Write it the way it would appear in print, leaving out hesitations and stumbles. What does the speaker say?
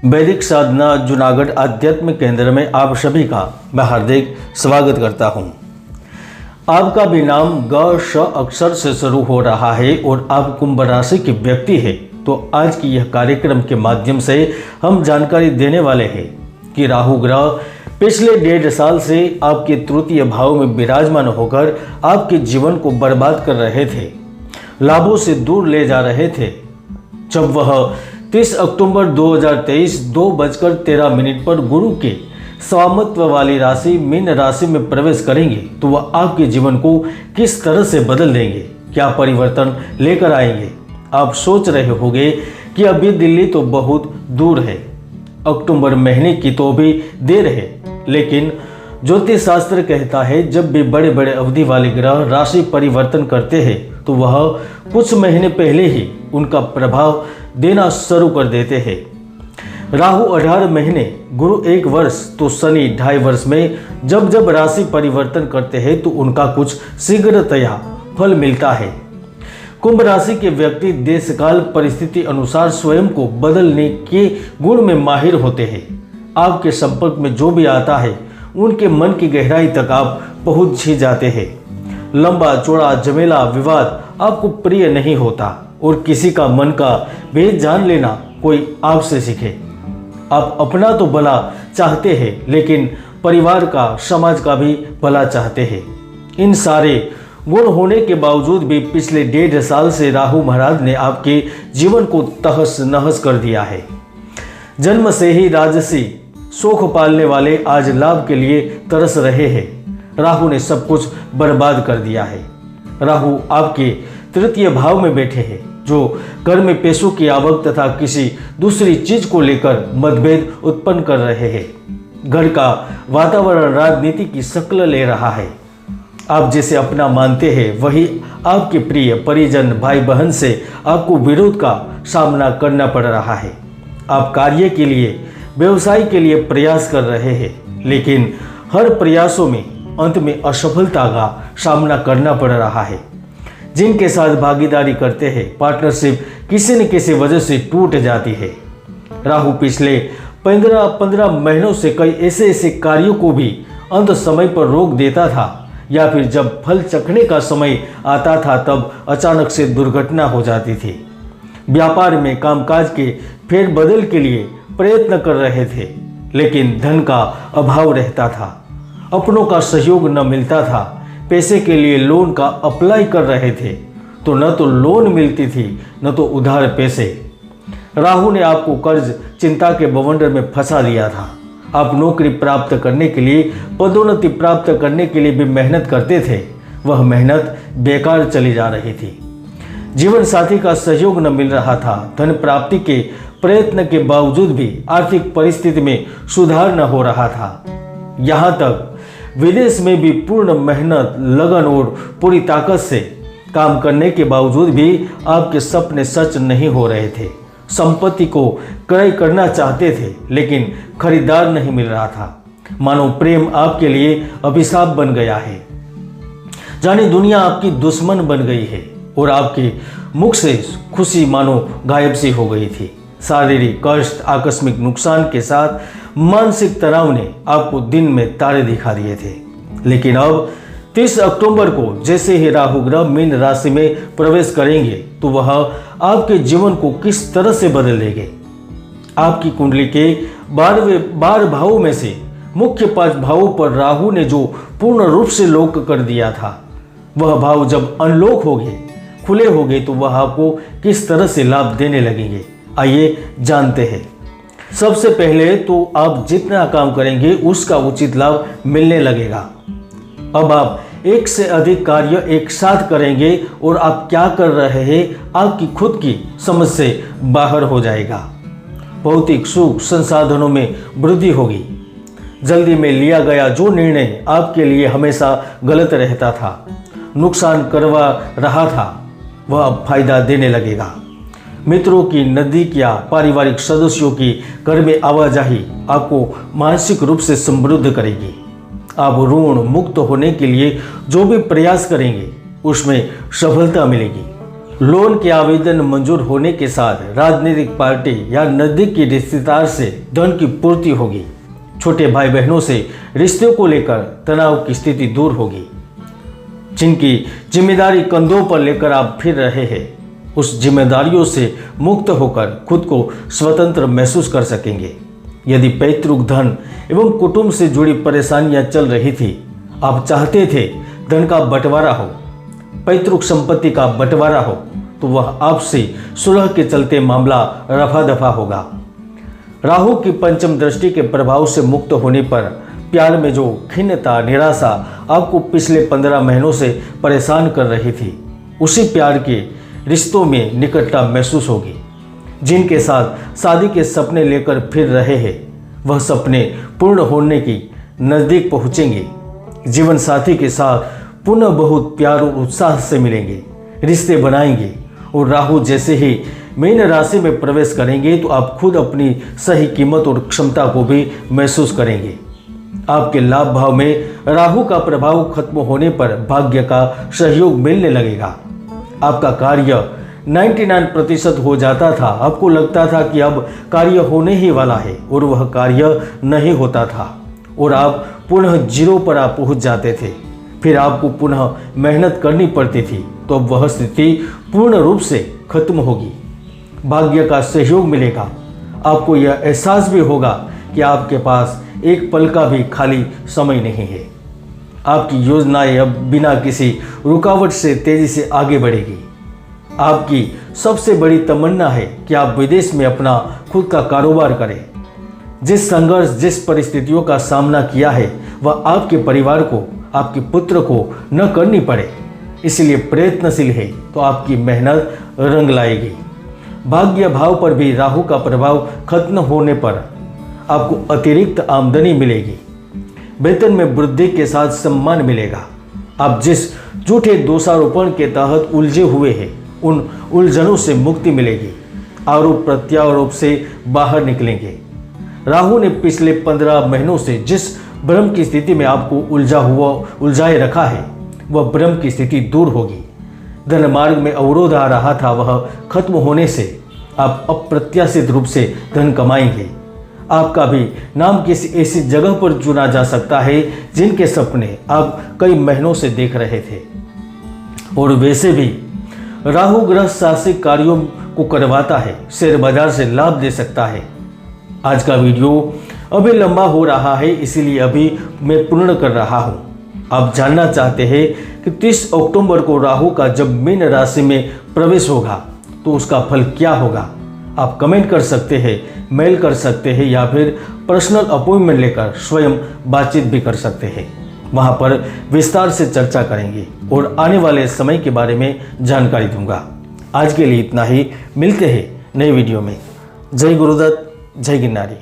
वैदिक साधना जूनागढ़ आध्यात्मिक केंद्र में आप सभी का मैं हार्दिक स्वागत करता हूं। आपका भी नाम ग श अक्षर से शुरू हो रहा है और आप कुंभ राशि के व्यक्ति है, तो आज की यह कार्यक्रम के माध्यम से हम जानकारी देने वाले हैं कि राहु ग्रह पिछले 1.5 साल से आपके तृतीय भाव में विराजमान होकर आपके जीवन को बर्बाद कर रहे थे, लाभों से दूर ले जा रहे थे। जब वह 30 अक्टूबर 2023 2:13 पर गुरु के स्वामित्व वाली राशि मीन राशि में प्रवेश करेंगे तो वह आपके जीवन को किस तरह से बदल देंगे, क्या परिवर्तन लेकर आएंगे। आप सोच रहे होंगे कि अभी दिल्ली तो बहुत दूर है, अक्टूबर महीने की तो भी देर है, लेकिन ज्योतिष शास्त्र कहता है जब भी बड़े बड़े अवधि वाले ग्रह राशि परिवर्तन करते हैं तो वह कुछ महीने पहले ही उनका प्रभाव देना शुरू कर देते हैं। राहु 18 महीने, गुरु 1 वर्ष तो शनि 2.5 वर्ष में जब जब राशि परिवर्तन करते हैं तो उनका कुछ शीघ्रतया फल मिलता है। कुंभ राशि के व्यक्ति देशकाल परिस्थिति अनुसार स्वयं को बदलने के गुण में माहिर होते हैं। आपके संपर्क में जो भी आता है उनके मन की गहराई तक आप पहुंच ही जाते हैं। लंबा चौड़ा झमेला विवाद आपको प्रिय नहीं होता और किसी का मन का भेद जान लेना कोई आपसे सीखे। आप अपना तो भला चाहते हैं लेकिन परिवार का, समाज का भी भला चाहते हैं। इन सारे गुण होने के बावजूद भी पिछले 1.5 साल से राहु महाराज ने आपके जीवन को तहस नहस कर दिया है। जन्म से ही राजसी शोक पालने वाले आज लाभ के लिए तरस रहे हैं। राहु ने सब कुछ बर्बाद कर दिया है। राहु आपके तृतीय भाव में बैठे हैं जो घर में पैसों की आवक तथा किसी दूसरी चीज को लेकर मतभेद उत्पन्न कर रहे हैं। घर का वातावरण राजनीति की शक्ल ले रहा है। आप जिसे अपना मानते हैं वही आपके प्रिय परिजन, भाई बहन से आपको विरोध का सामना करना पड़ रहा है। आप कार्य के लिए, व्यवसाय के लिए प्रयास कर रहे हैं, लेकिन हर प्रयासों में अंत में असफलता का सामना करना पड़ रहा है। जिनके साथ भागीदारी करते हैं, पार्टनरशिप किसी न किसी वजह से टूट जाती है। राहु पिछले 15 महीनों से कई ऐसे कार्यों को भी अंत समय पर रोक देता था, या फिर जब फल चखने का समय आता था तब अचानक से दुर्घटना हो जाती थी। व्यापार में कामकाज के फेरबदल के लिए प्रयत्न कर रहे थे, लेकिन धन का अभाव रहता था, अपनों का सहयोग न मिलता था। पैसे के लिए लोन का अप्लाई कर रहे थे तो न तो लोन मिलती थी न तो उधार पैसे। राहु ने आपको कर्ज चिंता के बवंडर में फंसा दिया था। आप नौकरी प्राप्त करने के लिए, पदोन्नति प्राप्त करने के लिए भी मेहनत करते थे, वह मेहनत बेकार चली जा रही थी। जीवन साथी का सहयोग न मिल रहा था। धन प्राप्ति के प्रयत्न के बावजूद भी आर्थिक परिस्थिति में सुधार न हो रहा था। यहाँ तक विदेश में भी पूर्ण मेहनत, लगन और पूरी ताकत से काम करने के बावजूद भी आपके सपने सच नहीं हो रहे थे। संपत्ति को क्रय करना चाहते थे लेकिन खरीदार नहीं मिल रहा था। मानो प्रेम आपके लिए अभिशाप बन गया है। जाने दुनिया आपकी दुश्मन बन गई है और आपके मुख से खुशी मानो गायब सी हो गई थी। शारीरिक कष्ट, आकस्मिक नुकसान के साथ मानसिक तनाव ने आपको दिन में तारे दिखा दिए थे। लेकिन अब 30 अक्टूबर को जैसे ही राहु ग्रह मीन राशि में प्रवेश करेंगे तो वह आपके जीवन को किस तरह से बदल देंगे। आपकी कुंडली के 12 भावों में से मुख्य 5 भावों पर राहु ने जो पूर्ण रूप से लॉक कर दिया था, वह भाव जब अनलॉक होंगे, खुले होंगे तो वह आपको किस तरह से लाभ देने लगेंगे, आइए जानते हैं। सबसे पहले तो आप जितना काम करेंगे उसका उचित लाभ मिलने लगेगा। अब आप एक से अधिक कार्य एक साथ करेंगे और आप क्या कर रहे हैं आपकी खुद की समझ से बाहर हो जाएगा। भौतिक सुख संसाधनों में वृद्धि होगी। जल्दी में लिया गया जो निर्णय आपके लिए हमेशा गलत रहता था, नुकसान करवा रहा था, वह अब फायदा देने लगेगा। मित्रों की, नज़दीक या पारिवारिक सदस्यों की घर में आवाजाही आपको मानसिक रूप से समृद्ध करेगी। आप ऋण मुक्त होने के लिए जो भी प्रयास करेंगे उसमें सफलता मिलेगी। लोन के आवेदन मंजूर होने के साथ राजनीतिक पार्टी या नजदीक के रिश्तेदार से धन की पूर्ति होगी। छोटे भाई बहनों से रिश्तों को लेकर तनाव की स्थिति दूर होगी। जिनकी जिम्मेदारी कंधों पर लेकर आप फिर रहे हैं, उस जिम्मेदारियों से मुक्त होकर खुद को स्वतंत्र महसूस कर सकेंगे। यदि पैतृक धन एवं कुटुंब से जुड़ी परेशानियां चल रही थी, आप चाहते थे धन का बंटवारा हो, पैतृक संपत्ति का बंटवारा हो, तो वह आपसे सुलह के चलते मामला रफा दफा होगा। राहु की पंचम दृष्टि के प्रभाव से मुक्त होने पर प्यार में जो खिन्नता, निराशा आपको पिछले 15 महीनों से परेशान कर रही थी, उसी प्यार के रिश्तों में निकटता महसूस होगी। जिनके साथ शादी के सपने लेकर फिर रहे हैं, वह सपने पूर्ण होने की नज़दीक पहुँचेंगे। जीवन साथी के साथ पुनः बहुत प्यार और उत्साह से मिलेंगे, रिश्ते बनाएंगे। और राहु जैसे ही मीन राशि में प्रवेश करेंगे तो आप खुद अपनी सही कीमत और क्षमता को भी महसूस करेंगे। आपके लाभ भाव में राहु का प्रभाव खत्म होने पर भाग्य का सहयोग मिलने लगेगा। आपका कार्य 99% हो जाता था। आपको लगता था कि अब कार्य होने ही वाला है, और वह कार्य नहीं होता था और आप पुनः जीरो पर आप पहुंच जाते थे। फिर आपको पुनः मेहनत करनी पड़ती थी, तो अब वह स्थिति पूर्ण रूप से खत्म होगी। भाग्य का सहयोग मिलेगा। आपको यह एहसास भी होगा कि आपके पास एक पल का भी खाली समय नहीं है। आपकी योजनाएं अब बिना किसी रुकावट से तेजी से आगे बढ़ेगी। आपकी सबसे बड़ी तमन्ना है कि आप विदेश में अपना खुद का कारोबार करें। जिस संघर्ष, जिस परिस्थितियों का सामना किया है, वह आपके परिवार को, आपके पुत्र को न करनी पड़े, इसलिए प्रयत्नशील है तो आपकी मेहनत रंग लाएगी। भाग्य भाव पर भी राहु का प्रभाव खत्म होने पर आपको अतिरिक्त आमदनी मिलेगी। वेतन में वृद्धि के साथ सम्मान मिलेगा। आप जिस झूठे दोषारोपण के तहत उलझे हुए हैं, उन उलझनों से मुक्ति मिलेगी। आरोप प्रत्यारोप से बाहर निकलेंगे। राहु ने पिछले 15 महीनों से जिस भ्रम की स्थिति में आपको उलझाए रखा है, वह भ्रम की स्थिति दूर होगी। धन मार्ग में अवरोध आ रहा था, वह खत्म होने से आप अप्रत्याशित रूप से धन कमाएंगे। आपका भी नाम किसी ऐसी जगह पर चुना जा सकता है जिनके सपने आप कई महीनों से देख रहे थे। और वैसे भी राहु ग्रह साहसिक कार्यों को करवाता है, शेयर बाजार से लाभ दे सकता है। आज का वीडियो अभी लंबा हो रहा है, इसीलिए अभी मैं पूर्ण कर रहा हूँ। आप जानना चाहते हैं कि 30 अक्टूबर को राहु का जब मीन राशि में प्रवेश होगा तो उसका फल क्या होगा? आप कमेंट कर सकते हैं, मेल कर सकते हैं, या फिर पर्सनल अपॉइंटमेंट लेकर स्वयं बातचीत भी कर सकते हैं। वहाँ पर विस्तार से चर्चा करेंगे और आने वाले समय के बारे में जानकारी दूंगा। आज के लिए इतना ही। मिलते हैं नए वीडियो में। जय गुरुदत्त, जय गिरनारी।